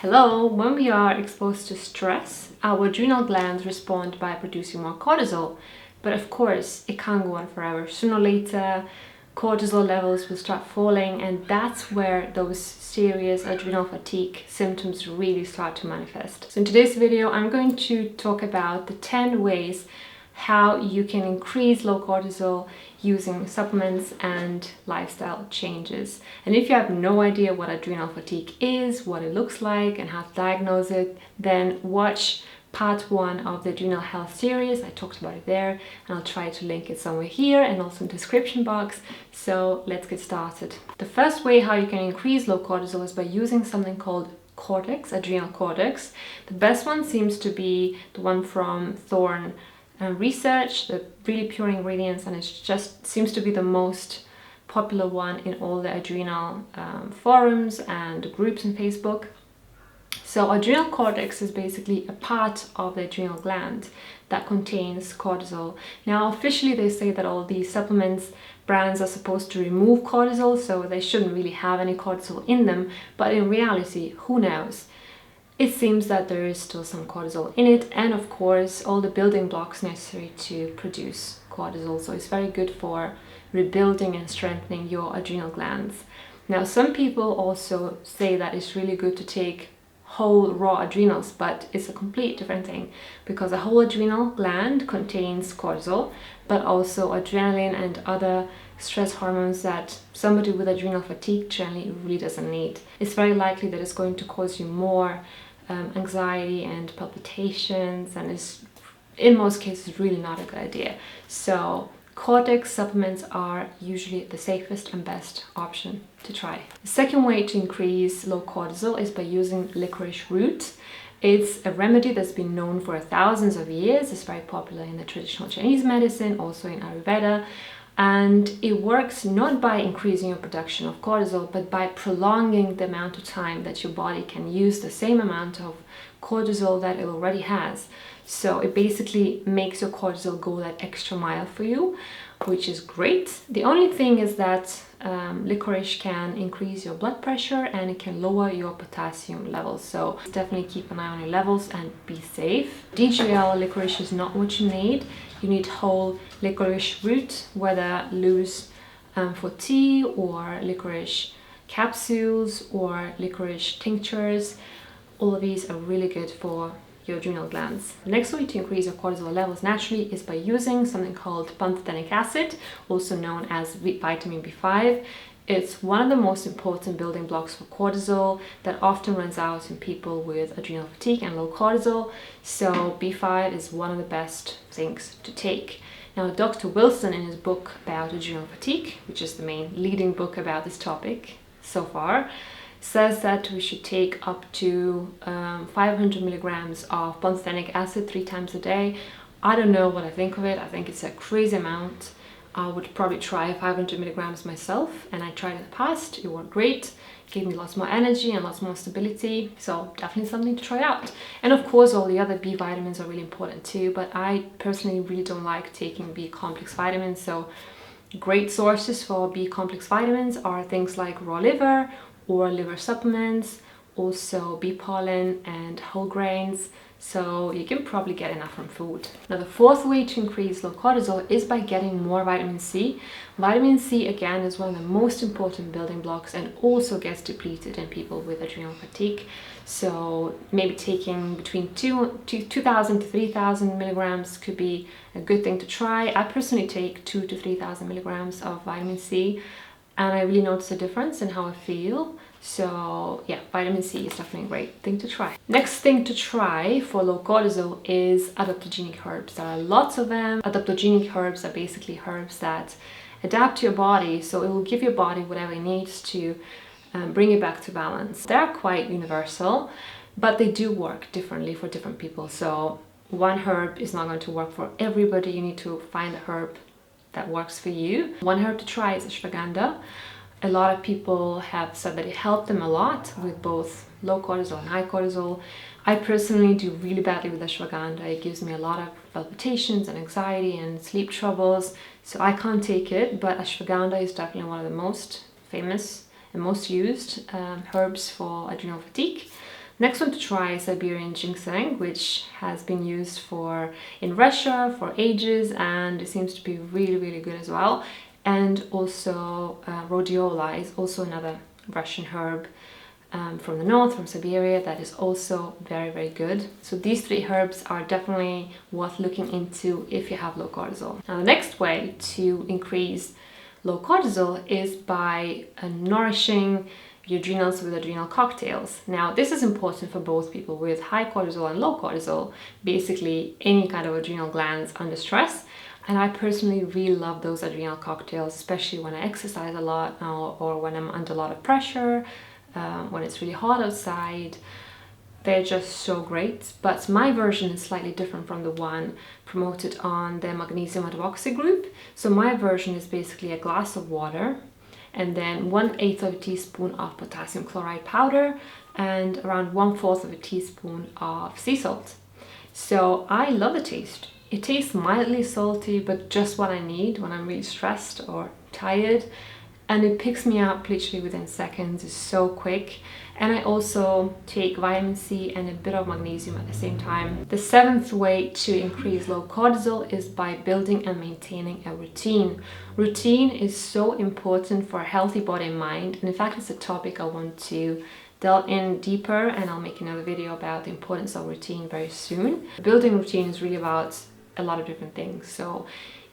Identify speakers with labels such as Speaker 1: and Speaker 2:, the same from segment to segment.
Speaker 1: Hello, when we are exposed to stress, our adrenal glands respond by producing more cortisol. But of course, it can't go on forever. Sooner or later, cortisol levels will start falling, and that's where those serious adrenal fatigue symptoms really start to manifest. So in today's video, I'm going to talk about the 10 ways how you can increase low cortisol using supplements and lifestyle changes. And if you have no idea what adrenal fatigue is, what it looks like, and how to diagnose it, then watch part 1 of the adrenal health series. I talked about it there, and I'll try to link it somewhere here and also in the description box. So let's get started. The first way how you can increase low cortisol is by using something called Cortex, Adrenal Cortex. The best one seems to be the one from Thorne research, the really pure ingredients, and it just seems to be the most popular one in all the adrenal forums and groups on Facebook. So adrenal cortex is basically a part of the adrenal gland that contains cortisol. Now officially they say that all these supplements brands are supposed to remove cortisol, so they shouldn't really have any cortisol in them, but in reality, who knows? It seems that there is still some cortisol in it, and of course all the building blocks necessary to produce cortisol. So it's very good for rebuilding and strengthening your adrenal glands. Now some people also say that it's really good to take whole raw adrenals, but it's a complete different thing, because a whole adrenal gland contains cortisol, but also adrenaline and other stress hormones that somebody with adrenal fatigue generally really doesn't need. It's very likely that it's going to cause you more anxiety and palpitations, and is in most cases really not a good idea. So Cortex supplements are usually the safest and best option to try. The second way to increase low cortisol is by using licorice root. It's a remedy that's been known for thousands of years. It's very popular in the traditional Chinese medicine, also in Ayurveda. And it works not by increasing your production of cortisol, but by prolonging the amount of time that your body can use the same amount of cortisol that it already has. So it basically makes your cortisol go that extra mile for you, which is great. The only thing is that licorice can increase your blood pressure and it can lower your potassium levels. So definitely keep an eye on your levels and be safe. DGL licorice is not what you need. You need whole licorice root, whether loose for tea or licorice capsules or licorice tinctures. All of these are really good for your adrenal glands. The next way to increase your cortisol levels naturally is by using something called Pantothenic Acid, also known as vitamin B5. It's one of the most important building blocks for cortisol that often runs out in people with adrenal fatigue and low cortisol. So B5 is one of the best things to take. Now, Dr. Wilson, in his book about adrenal fatigue, which is the main leading book about this topic so far, says that we should take up to 500 milligrams of pantothenic acid 3 times a day. I don't know what I think of it. I think it's a crazy amount. I would probably try 500 milligrams myself, and I tried in the past. It worked great. It gave me lots more energy and lots more stability. So definitely something to try out. And of course, all the other B vitamins are really important too, but I personally really don't like taking B complex vitamins. So great sources for B complex vitamins are things like raw liver or liver supplements, also bee pollen and whole grains. So you can probably get enough from food. Now the fourth way to increase low cortisol is by getting more vitamin C. Vitamin C again is one of the most important building blocks and also gets depleted in people with adrenal fatigue. So maybe taking between 2,000 to 3,000 milligrams could be a good thing to try. I personally take 2,000 to 3,000 milligrams of vitamin C, and I really notice a difference in how I feel. So yeah, vitamin C is definitely a great thing to try. Next thing to try for low cortisol is adaptogenic herbs. There are lots of them. Adaptogenic herbs are basically herbs that adapt to your body, so it will give your body whatever it needs to bring it back to balance. They're quite universal, but they do work differently for different people. So one herb is not going to work for everybody. You need to find a herb that works for you. One herb to try is ashwagandha. A lot of people have said that it helped them a lot with both low cortisol and high cortisol. I personally do really badly with ashwagandha. It gives me a lot of palpitations and anxiety and sleep troubles, so I can't take it, but ashwagandha is definitely one of the most famous and most used herbs for adrenal fatigue. Next one to try is Siberian ginseng, which has been used in Russia for ages, and it seems to be really, really good as well. And also rhodiola is also another Russian herb from the north, from Siberia, that is also very, very good. So these 3 herbs are definitely worth looking into if you have low cortisol. Now the next way to increase low cortisol is by nourishing your adrenals with adrenal cocktails. Now this is important for both people with high cortisol and low cortisol, basically any kind of adrenal glands under stress. And I personally really love those adrenal cocktails, especially when I exercise a lot or when I'm under a lot of pressure, when it's really hot outside. They're just so great. But my version is slightly different from the one promoted on the magnesium hydroxy group. So my version is basically a glass of water and then 1/8 of a teaspoon of potassium chloride powder and around 1/4 of a teaspoon of sea salt. So I love the taste. It tastes mildly salty, but just what I need when I'm really stressed or tired. And it picks me up literally within seconds. It's so quick. And I also take vitamin C and a bit of magnesium at the same time. The 7th way to increase low cortisol is by building and maintaining a routine. Routine is so important for a healthy body and mind. And in fact, it's a topic I want to delve in deeper, and I'll make another video about the importance of routine very soon. Building routine is really about a lot of different things. So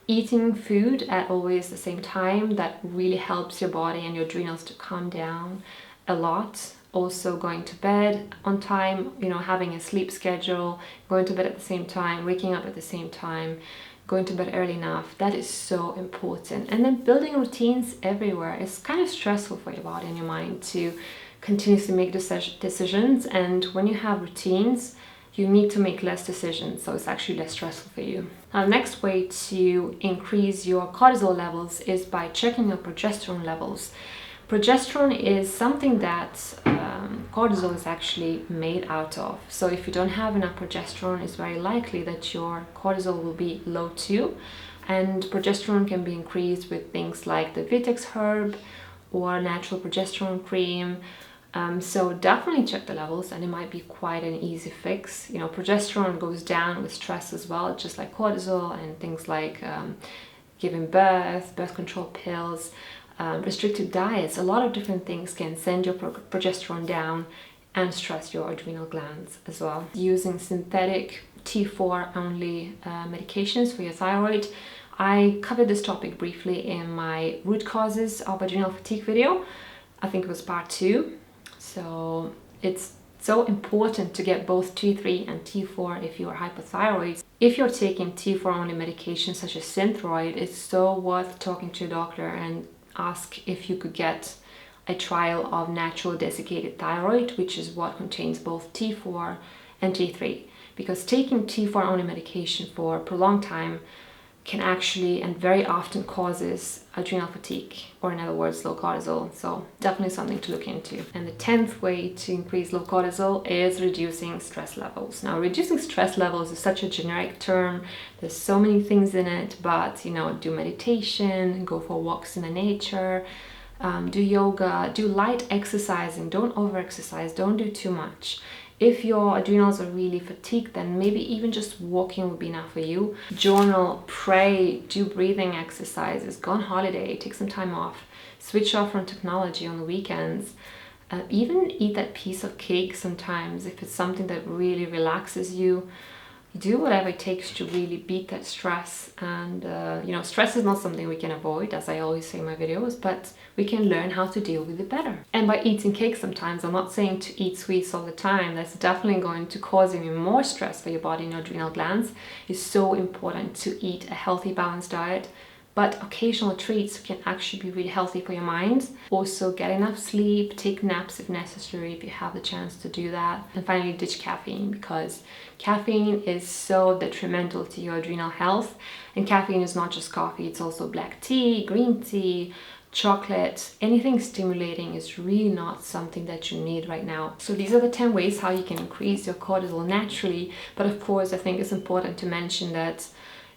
Speaker 1: eating food at always the same time, that really helps your body and your adrenals to calm down a lot. Also going to bed on time, having a sleep schedule, going to bed at the same time, waking up at the same time, going to bed early enough. That is so important. And then building routines everywhere. It's kind of stressful for your body and your mind to continuously make decisions. And when you have routines, you need to make less decisions, so it's actually less stressful for you. Now, the next way to increase your cortisol levels is by checking your progesterone levels. Progesterone is something that cortisol is actually made out of. So if you don't have enough progesterone, it's very likely that your cortisol will be low too. And progesterone can be increased with things like the Vita herb or natural progesterone cream. So definitely check the levels, and it might be quite an easy fix. Progesterone goes down with stress as well, just like cortisol, and things like giving birth control pills, restricted diets. A lot of different things can send your progesterone down and stress your adrenal glands as well. Using synthetic T4 only medications for your thyroid. I covered this topic briefly in my root causes of adrenal fatigue video. I think it was part 2. So it's so important to get both T3 and T4 if you are hypothyroid. If you're taking T4 only medications such as Synthroid, it's so worth talking to your doctor and ask if you could get a trial of natural desiccated thyroid, which is what contains both T4 and T3. Because taking T4 only medication for a prolonged time can actually and very often causes adrenal fatigue, or in other words, low cortisol. So definitely something to look into. And the 10th way to increase low cortisol is reducing stress levels. Now, reducing stress levels is such a generic term. There's so many things in it, but do meditation, go for walks in the nature, do yoga, do light exercising, don't over-exercise, don't do too much. If your adrenals are really fatigued, then maybe even just walking would be enough for you. Journal, pray, do breathing exercises, go on holiday, take some time off, switch off from technology on the weekends. Even eat that piece of cake sometimes if it's something that really relaxes you. Do whatever it takes to really beat that stress. And stress is not something we can avoid, as I always say in my videos, but we can learn how to deal with it better. And by eating cake sometimes, I'm not saying to eat sweets all the time. That's definitely going to cause even more stress for your body and your adrenal glands. It's so important to eat a healthy, balanced diet. But occasional treats can actually be really healthy for your mind. Also, get enough sleep, take naps if necessary, if you have the chance to do that. And finally, ditch caffeine, because caffeine is so detrimental to your adrenal health. And caffeine is not just coffee, it's also black tea, green tea, chocolate. Anything stimulating is really not something that you need right now. So these are the 10 ways how you can increase your cortisol naturally. But of course, I think it's important to mention that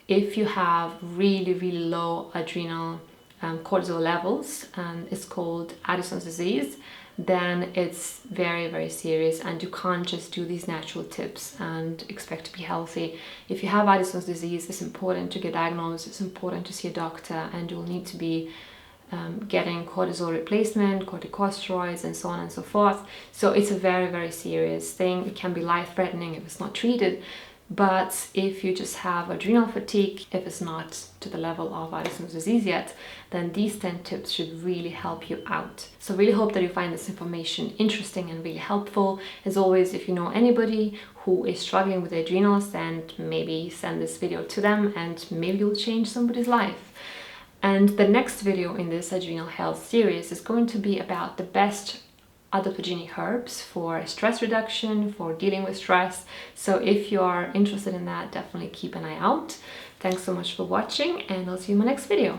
Speaker 1: if you have really, really low adrenal cortisol levels, and it's called Addison's disease, then it's very, very serious, and you can't just do these natural tips and expect to be healthy. If you have Addison's disease, it's important to get diagnosed, it's important to see a doctor, and you'll need to be getting cortisol replacement, corticosteroids, and so on and so forth. So it's a very, very serious thing. It can be life-threatening if it's not treated. But if you just have adrenal fatigue, if it's not to the level of Addison's disease yet, then these 10 tips should really help you out. So really hope that you find this information interesting and really helpful. As always, if you know anybody who is struggling with adrenals, then maybe send this video to them and maybe you'll change somebody's life. And the next video in this adrenal health series is going to be about the best adaptogenic herbs for stress reduction, for dealing with stress. So if you are interested in that, definitely keep an eye out. Thanks so much for watching, and I'll see you in my next video.